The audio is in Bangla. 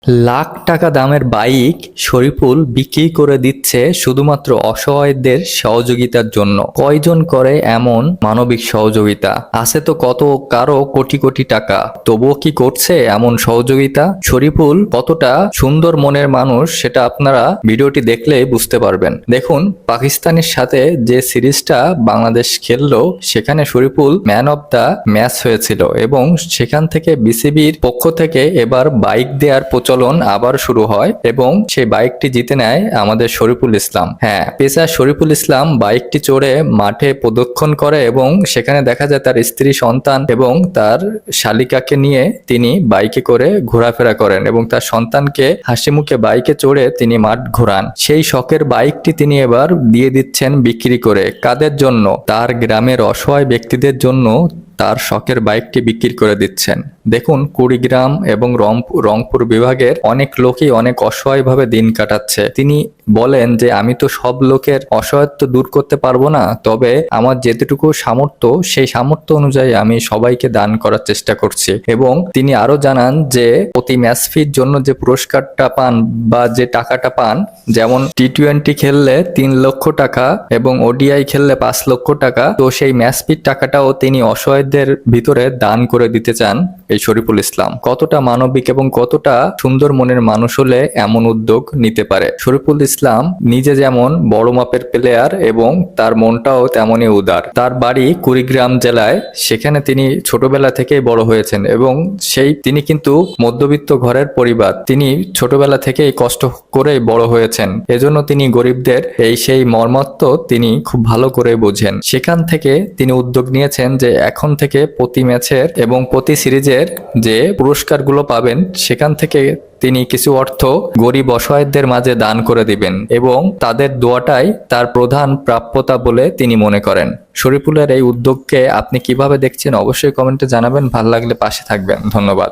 লাখ টাকা দামের বাইক শরীফুল বিক্রি করে দিচ্ছে শুধুমাত্র অসহায়দের সহযোগিতার জন্য। কয়জন করে এমন মানবিক সহযোগিতা? আছে তো কত কারো কোটি কোটি টাকা, তবুও কি করছে এমন সহযোগিতা? শরীফুল কতটা সুন্দর মনের মানুষ সেটা আপনারা ভিডিওটি দেখলেই বুঝতে পারবেন। দেখুন, পাকিস্তানের সাথে যে সিরিজটা বাংলাদেশ খেললো সেখানে Shoriful man of the match হয়েছিল এবং সেখান থেকে বিসিবির পক্ষ থেকে এবার বাইক দেওয়ার প্রচলন আবার শুরু হয় এবং সেই বাইকটি জিতে নেয় আমাদের শরীফুল ইসলাম। হ্যাঁ, পেসার শরীফুল ইসলাম বাইকটি চড়ে মাঠে প্রদক্ষিণ করে এবং সেখানে দেখা যায় তার স্ত্রী, সন্তান এবং তার শালিকাকে নিয়ে তিনি বাইকে করে ঘোরাফেরা করেন এবং তার সন্তানকে হাসি মুখে বাইকে চড়ে তিনি মাঠ ঘোরান। সেই শখের বাইকটি তিনি এবার দিয়ে দিচ্ছেন বিক্রি করে। কাদের জন্য? তার গ্রামের অসহায় ব্যক্তিদের জন্য তার শখের বাইকটি বিক্রি করে দিচ্ছেন। দেখুন, কুড়িগ্রাম এবং রংপুর বিভাগের অনেক লোকই অনেক অসহায়ভাবে দিন কাটাচ্ছে। তিনি বলেন যে আমি তো সব লোকের অসহায়ত্ব দূর করতে পারবো না, তবে আমার যেটুকু সামর্থ্য সেই সামর্থ্য অনুযায়ী আমি সবাইকে দান করার চেষ্টা করছি। এবং তিনি আরো জানান যে প্রতি ম্যাচ ফির জন্য যে পুরস্কারটা পান বা যে টাকাটা পান, যেমন টি-20 খেললে 3 লক্ষ টাকা এবং ওডিআই খেললে 5 লক্ষ টাকা, তো সেই ম্যাচ ফির টাকাটাও তিনি অসহায়দের ভিতরে দান করে দিতে চান এই শরীফুল ইসলাম। কতটা মানবিক এবং কতটা সুন্দর মনের মানুষ হলে এমন উদ্যোগ নিতে পারে। শরীফুল ইসলাম নিজে যেমন বড় মাপের প্লেয়ার এবং তার মনটাও তেমনই উদার। তার বাড়ি কুড়িগ্রাম জেলায়, সেখানে তিনি ছোটবেলা থেকেই বড় হয়েছেন এবং তিনি কিন্তু মধ্যবিত্ত ঘরের পরিবার। তিনি ছোটবেলা থেকেই কষ্ট করে বড় হয়েছেন, এজন্য তিনি গরিবদের সেই মর্মার্থ তিনি খুব ভালো করে বোঝেন। সেখান থেকে তিনি উদ্যোগ নিয়েছেন যে এখন থেকে প্রতি ম্যাচের এবং প্রতি সিরিজের যে পুরস্কারগুলো পাবেন সেখান থেকে তিনি কিছু অর্থ গরিব অসহায়দের মাঝে দান করে দিবেন এবং তাদের দোয়াটাই তার প্রধান প্রাপ্যতা বলে তিনি মনে করেন। শরীফুলের এই উদ্যোগকে আপনি কিভাবে দেখছেন অবশ্যই কমেন্টে জানাবেন। ভালো লাগলে পাশে থাকবেন। ধন্যবাদ।